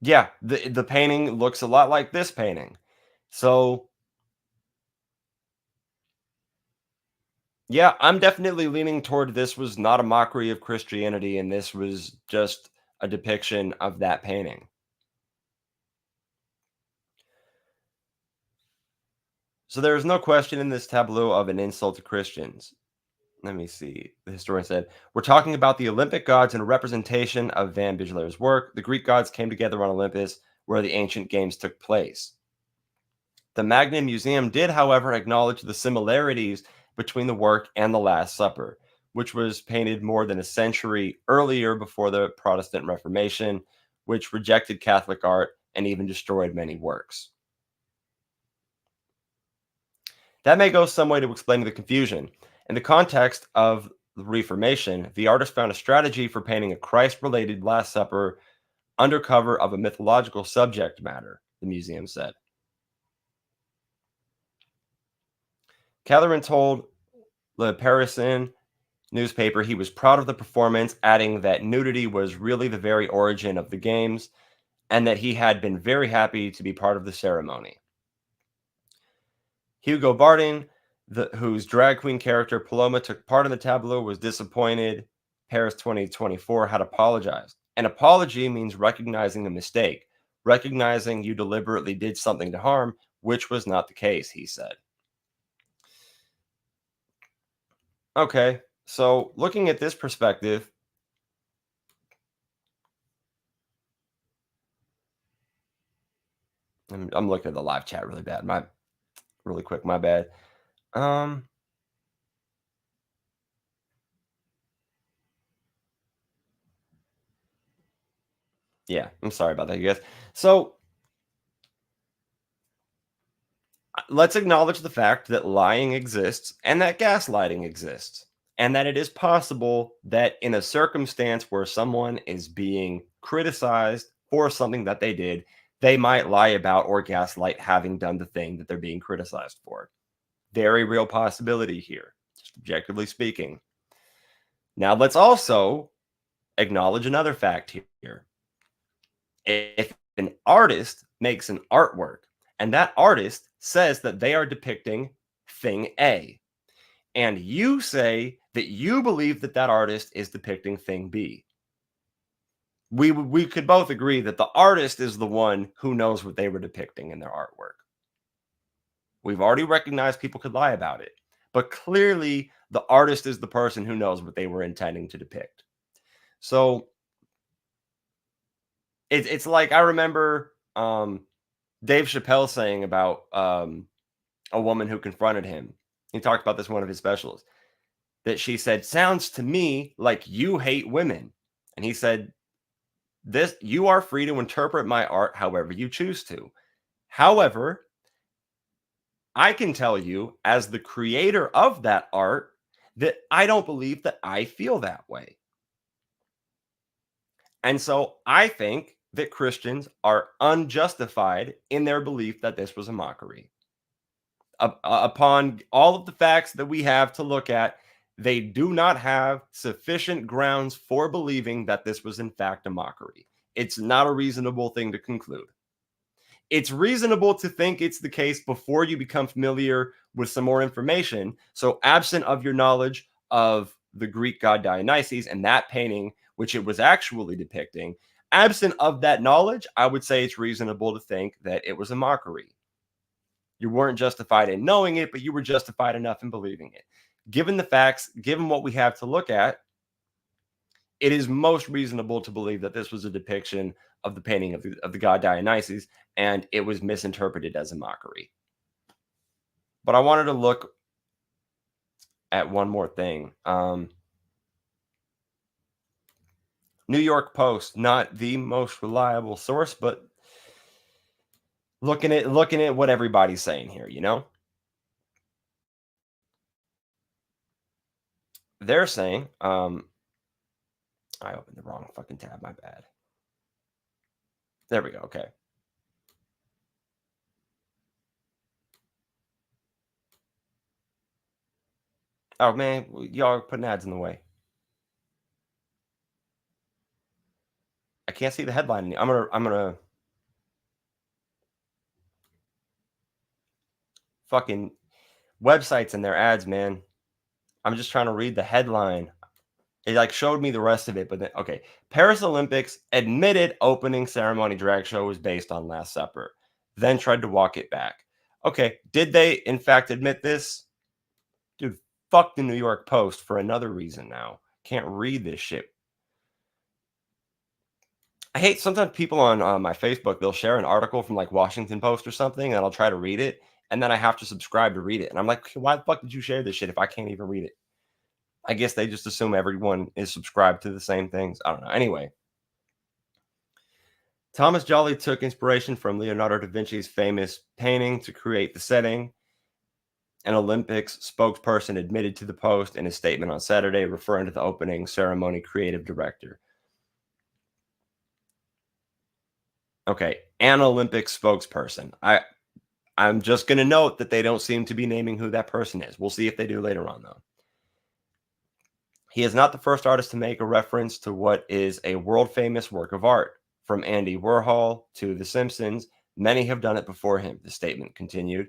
Yeah, the painting looks a lot like this painting. So yeah, I'm definitely leaning toward this was not a mockery of Christianity and this was just a depiction of that painting. So there is no question in this tableau of an insult to Christians. Let me see. The historian said, we're talking about the Olympic gods and a representation of Van Bijleer's work. The Greek gods came together on Olympus, where the ancient games took place. The Magna Museum did, however, acknowledge the similarities between the work and the Last Supper, which was painted more than a century earlier before the Protestant Reformation, which rejected Catholic art and even destroyed many works. That may go some way to explaining the confusion. In the context of the Reformation, the artist found a strategy for painting a Christ-related Last Supper under cover of a mythological subject matter, the museum said. Catherine told Le Parisien newspaper he was proud of the performance, adding that nudity was really the very origin of the games and that he had been very happy to be part of the ceremony. Hugo Bardin, whose drag queen character Paloma took part in the tableau, was disappointed. Paris 2024 had apologized. An apology means recognizing a mistake, recognizing you deliberately did something to harm, which was not the case, he said. Okay, so looking at this perspective, I'm looking at the live chat really bad. Really quick, my bad. Yeah, I'm sorry about that, you guys. So let's acknowledge the fact that lying exists and that gaslighting exists, and that it is possible that in a circumstance where someone is being criticized for something that they did, they might lie about or gaslight having done the thing that they're being criticized for. Very real possibility here, just objectively speaking. Now, let's also acknowledge another fact here. If an artist makes an artwork and that artist says that they are depicting thing A, and you say that you believe that that artist is depicting thing B, we could both agree that the artist is the one who knows what they were depicting in their artwork. We've already recognized people could lie about it, but clearly the artist is the person who knows what they were intending to depict. So it's like I remember Dave Chappelle saying about a woman who confronted him. He talked about this in one of his specials, that she said, sounds to me like you hate women. And he said, you are free to interpret my art however you choose to. However, I can tell you as the creator of that art that I don't believe that I feel that way. And so I think that Christians are unjustified in their belief that this was a mockery. Upon all of the facts that we have to look at, they do not have sufficient grounds for believing that this was in fact a mockery. It's not a reasonable thing to conclude. It's reasonable to think it's the case before you become familiar with some more information. So absent of your knowledge of the Greek god Dionysus and that painting, which it was actually depicting, absent of that knowledge, I would say it's reasonable to think that it was a mockery. You weren't justified in knowing it, but you were justified enough in believing it. Given the facts, given what we have to look at, it is most reasonable to believe that this was a depiction of the painting of the god Dionysus, and it was misinterpreted as a mockery. But I wanted to look at one more thing. New York Post, not the most reliable source, but looking at what everybody's saying here, you know? They're saying, I opened the wrong fucking tab, my bad. There we go, okay. Oh man, y'all are putting ads in the way. I can't see the headline. I'm gonna fucking websites and their ads, man. I'm just trying to read the headline. It like showed me the rest of it, but then okay. Paris Olympics admitted opening ceremony drag show was based on Last Supper, then tried to walk it back. Okay, did they in fact admit this? Dude, fuck the New York Post for another reason now. Can't read this shit. I hate sometimes people on my Facebook, they'll share an article from like Washington Post or something, and I'll try to read it, and then I have to subscribe to read it. And I'm like, why the fuck did you share this shit if I can't even read it? I guess they just assume everyone is subscribed to the same things. I don't know. Anyway, Thomas Joly took inspiration from Leonardo da Vinci's famous painting to create the setting. An Olympics spokesperson admitted to the Post in a statement on Saturday, referring to the opening ceremony creative director. Okay, an Olympics spokesperson. I'm just going to note that they don't seem to be naming who that person is. We'll see if they do later on, though. He is not the first artist to make a reference to what is a world-famous work of art. From Andy Warhol to The Simpsons, many have done it before him, the statement continued.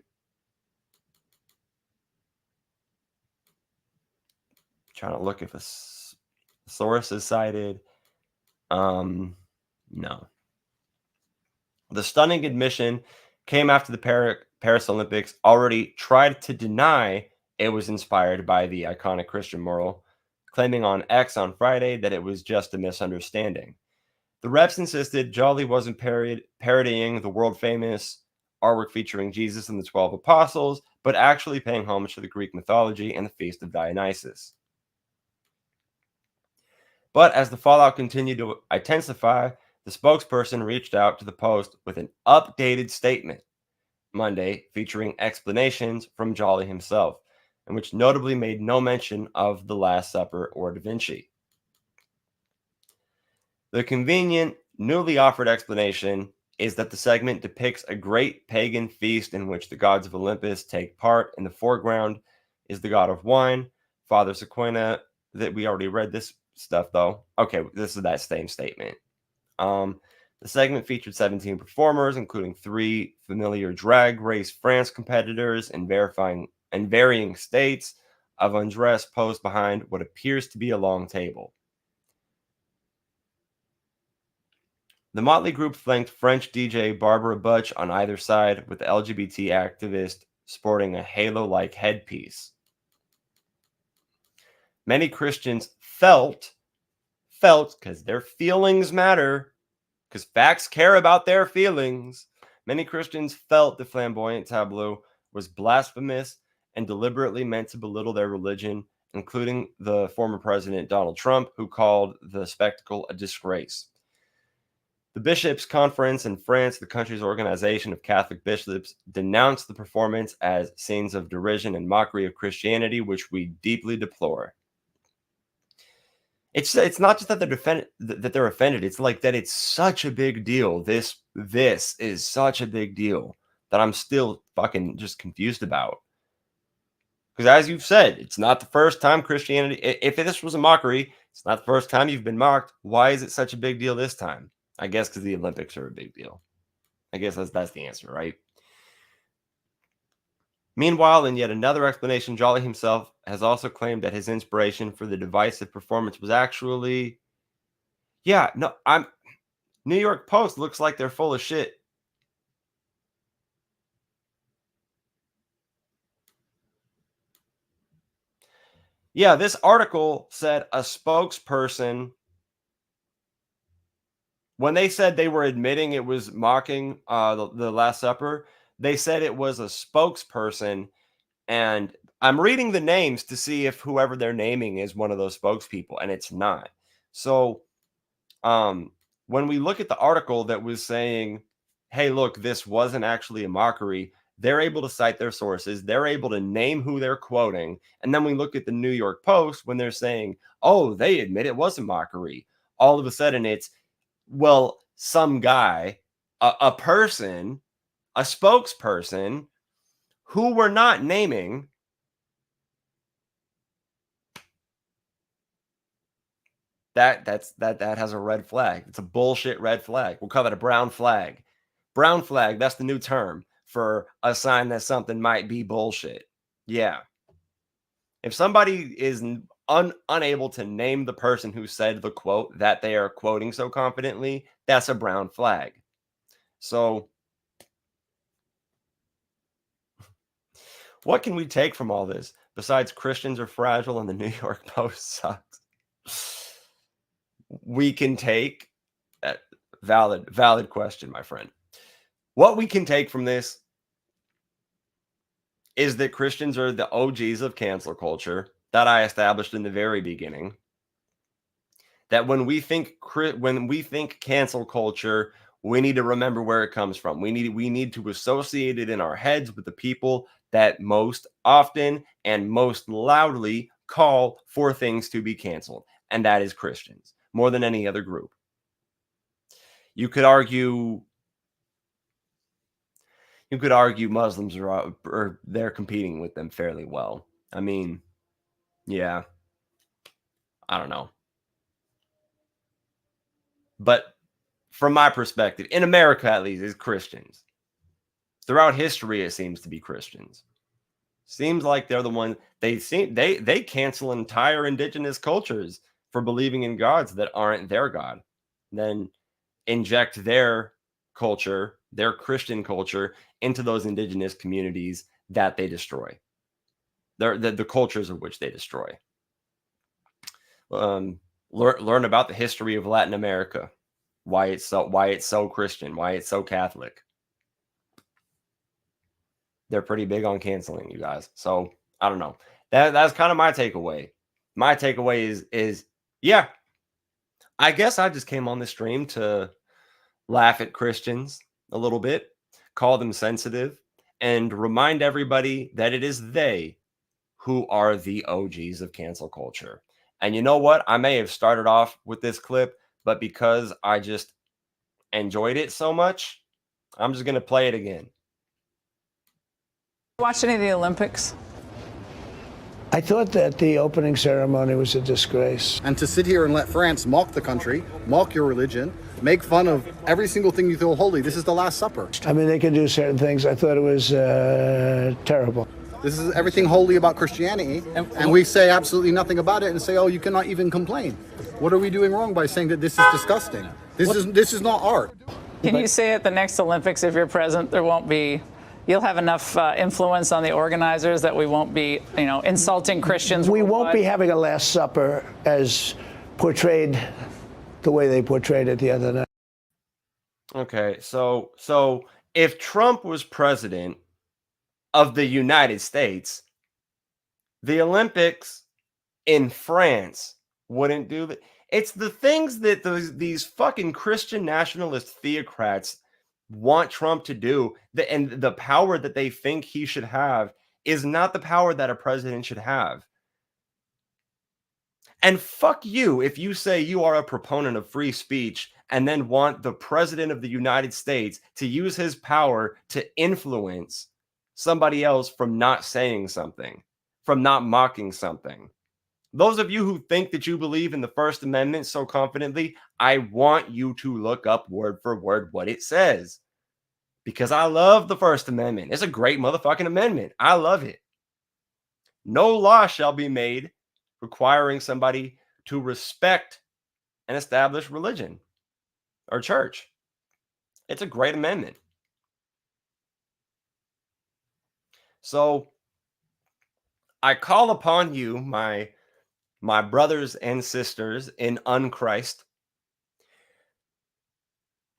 Trying to look if a source is cited. No. The stunning admission came after the Paris Olympics already tried to deny it was inspired by the iconic Christian mural, claiming on X on Friday that it was just a misunderstanding. The reps insisted Joly wasn't parodying the world-famous artwork featuring Jesus and the 12 apostles, but actually paying homage to the Greek mythology and the Feast of Dionysus. But as the fallout continued to intensify, the spokesperson reached out to the Post with an updated statement Monday featuring explanations from Joly himself, and which notably made no mention of the Last Supper or Da Vinci. The convenient, newly offered explanation is that the segment depicts a great pagan feast in which the gods of Olympus take part. In the foreground is the god of wine, Father Sequina. That we already read this stuff, though. Okay, this is that same statement. The segment featured 17 performers, including 3 familiar Drag Race France competitors in varying states of undress posed behind what appears to be a long table. The motley group flanked French DJ Barbara Butch on either side, with the LGBT activist sporting a halo-like headpiece. Many Christians felt, because their feelings matter, because facts care about their feelings, many Christians felt the flamboyant tableau was blasphemous and deliberately meant to belittle their religion, including the former president Donald Trump, who called the spectacle a disgrace. The Bishops' Conference in France, the country's organization of Catholic bishops, denounced the performance as scenes of derision and mockery of Christianity, which we deeply deplore. It's not just that they're offended. It's like that it's such a big deal. This is such a big deal that I'm still fucking just confused about. Because as you've said, it's not the first time Christianity, if this was a mockery, it's not the first time you've been mocked. Why is it such a big deal this time? I guess because the Olympics are a big deal. I guess that's the answer, right? Meanwhile, in yet another explanation, Joly himself has also claimed that his inspiration for the divisive performance was actually, New York Post looks like they're full of shit. Yeah, this article said a spokesperson, when they said they were admitting it was mocking the Last Supper, they said it was a spokesperson. And I'm reading the names to see if whoever they're naming is one of those spokespeople, and it's not. So when we look at the article that was saying, hey, look, this wasn't actually a mockery, they're able to cite their sources. They're able to name who they're quoting. And then we look at the New York Post when they're saying, oh, they admit it was a mockery. All of a sudden it's, well, some guy, a person, a spokesperson who we're not naming, that has a red flag. It's a bullshit red flag. We'll call it a brown flag. Brown flag, that's the new term for a sign that something might be bullshit. Yeah. If somebody is unable to name the person who said the quote that they are quoting so confidently, that's a brown flag. So what can we take from all this besides Christians are fragile and the New York Post sucks? We can take that valid question, my friend. What we can take from this is that Christians are the OGs of cancel culture that I established in the very beginning. That when we think cancel culture, we need to remember where it comes from. We need to associate it in our heads with the people that most often and most loudly call for things to be canceled, and that is Christians, more than any other group. You could argue Muslims are they're competing with them fairly well. I mean, yeah, I don't know. But from my perspective, in America at least, it's Christians. Throughout history, it seems to be Christians. Seems like they're the ones they cancel entire indigenous cultures for believing in gods that aren't their God. Then inject their culture, their Christian culture, into those indigenous communities that they destroy. The cultures of which they destroy. Learn about the history of Latin America, why it's so Christian, why it's so Catholic. They're pretty big on canceling, you guys. So I don't know. That's kind of my takeaway. My takeaway is yeah. I guess I just came on the stream to laugh at Christians a little bit, call them sensitive, and remind everybody that it is they who are the OGs of cancel culture. And you know what? I may have started off with this clip, but because I just enjoyed it so much, I'm just going to play it again. Watch any of the Olympics? I thought that the opening ceremony was a disgrace. And to sit here and let France mock the country, mock your religion, make fun of every single thing you feel holy. This is the Last Supper. I mean, they can do certain things. I thought it was terrible. This is everything holy about Christianity, and we say absolutely nothing about it and say, oh, you cannot even complain. What are we doing wrong by saying that this is disgusting? This is not art. Can you say at the next Olympics, if you're present, you'll have enough influence on the organizers that we won't be, insulting Christians? We won't be having a Last Supper as portrayed the way they portrayed it the other night. Okay, so if Trump was president of the United States, the Olympics in France wouldn't do that. It's the things that these fucking Christian nationalist theocrats want Trump to do, and the power that they think he should have is not the power that a president should have. And fuck you if you say you are a proponent of free speech and then want the president of the United States to use his power to influence somebody else from not saying something, from not mocking something. Those of you who think that you believe in the First Amendment so confidently, I want you to look up word for word what it says. Because I love the First Amendment. It's a great motherfucking amendment. I love it. No law shall be made requiring somebody to respect an established religion. or church. It's a great amendment. So I call upon you, my brothers and sisters in Unchrist,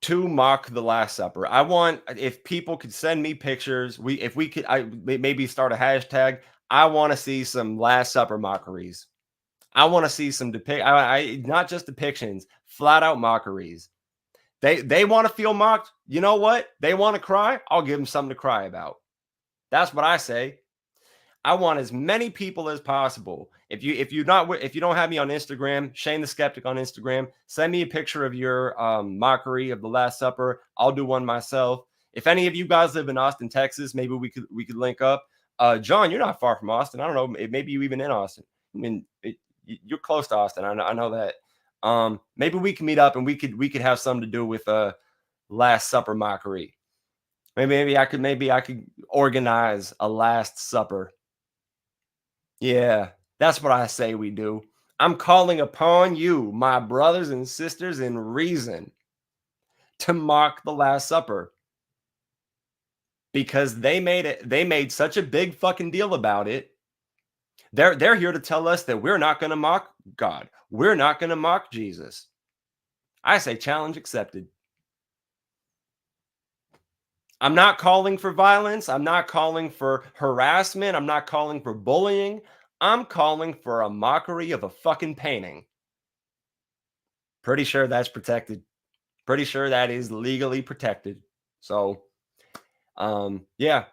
to mock the Last Supper. I want, if people could send me pictures, if we could, maybe start a hashtag. I want to see some Last Supper mockeries. I want to see some not just depictions, flat out mockeries. They want to feel mocked. You know what? They want to cry. I'll give them something to cry about. That's what I say. I want as many people as possible. If you don't have me on Instagram, Shane the Skeptic on Instagram, send me a picture of your mockery of the Last Supper. I'll do one myself. If any of you guys live in Austin, Texas, maybe we could link up. John, you're not far from Austin. I don't know. Maybe you even in Austin. I mean, you're close to Austin. I know that. Maybe we can meet up and we could have something to do with Last Supper mockery. Maybe I could organize a Last Supper. Yeah, that's what I say we do. I'm calling upon you, my brothers and sisters in reason, to mock the Last Supper. Because they made such a big fucking deal about it. They're here to tell us that we're not going to mock God. We're not going to mock Jesus. I say challenge accepted. I'm not calling for violence. I'm not calling for harassment. I'm not calling for bullying. I'm calling for a mockery of a fucking painting. Pretty sure that's protected. Pretty sure that is legally protected. So, yeah,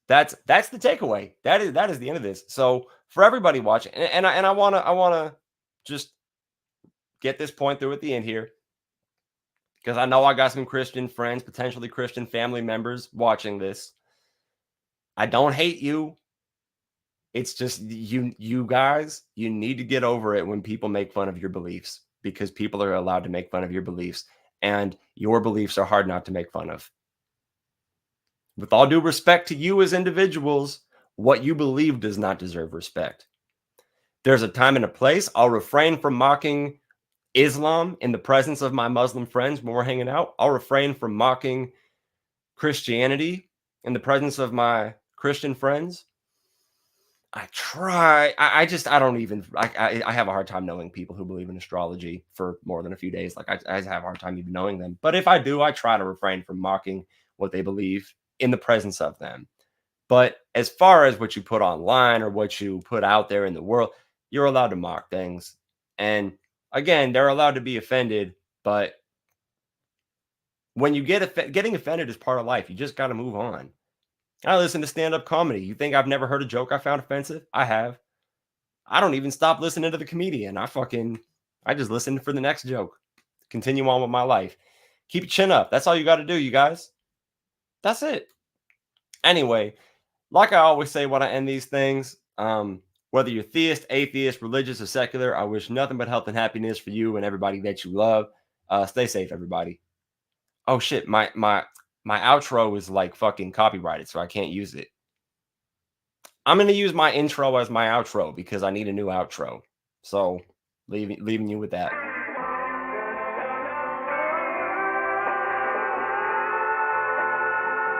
that's the takeaway. That is the end of this. So for everybody watching, and I wanna just get this point through at the end here, because I know I got some Christian friends, potentially Christian family members watching this. I don't hate you. It's just you guys, you need to get over it when people make fun of your beliefs, because people are allowed to make fun of your beliefs, and your beliefs are hard not to make fun of. With all due respect to you as individuals, what you believe does not deserve respect. There's a time and a place. I'll refrain from mocking Islam in the presence of my Muslim friends when we're hanging out. I'll refrain from mocking Christianity in the presence of my Christian friends. I try. I have a hard time knowing people who believe in astrology for more than a few days. Like I have a hard time even knowing them. But if I do, I try to refrain from mocking what they believe in the presence of them. But as far as what you put online or what you put out there in the world, you're allowed to mock things. And again, they're allowed to be offended. But when you getting offended is part of life. You just got to move on. I listen to stand-up comedy. You think I've never heard a joke I found offensive? I have. I don't even stop listening to the comedian. I just listen for the next joke. Continue on with my life. Keep your chin up. That's all you got to do, you guys. That's it. Anyway, like I always say when I end these things, whether you're theist, atheist, religious, or secular, I wish nothing but health and happiness for you and everybody that you love. Stay safe, everybody. Oh shit, my outro is like fucking copyrighted, so I can't use it. I'm going to use my intro as my outro because I need a new outro. So leaving you with that.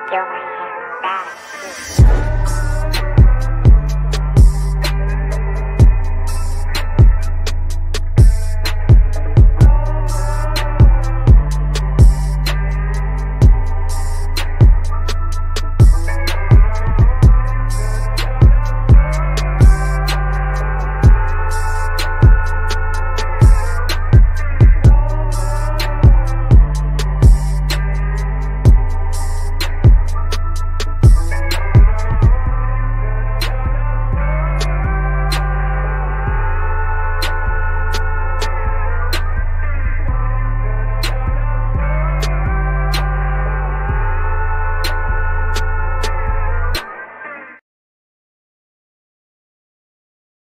You're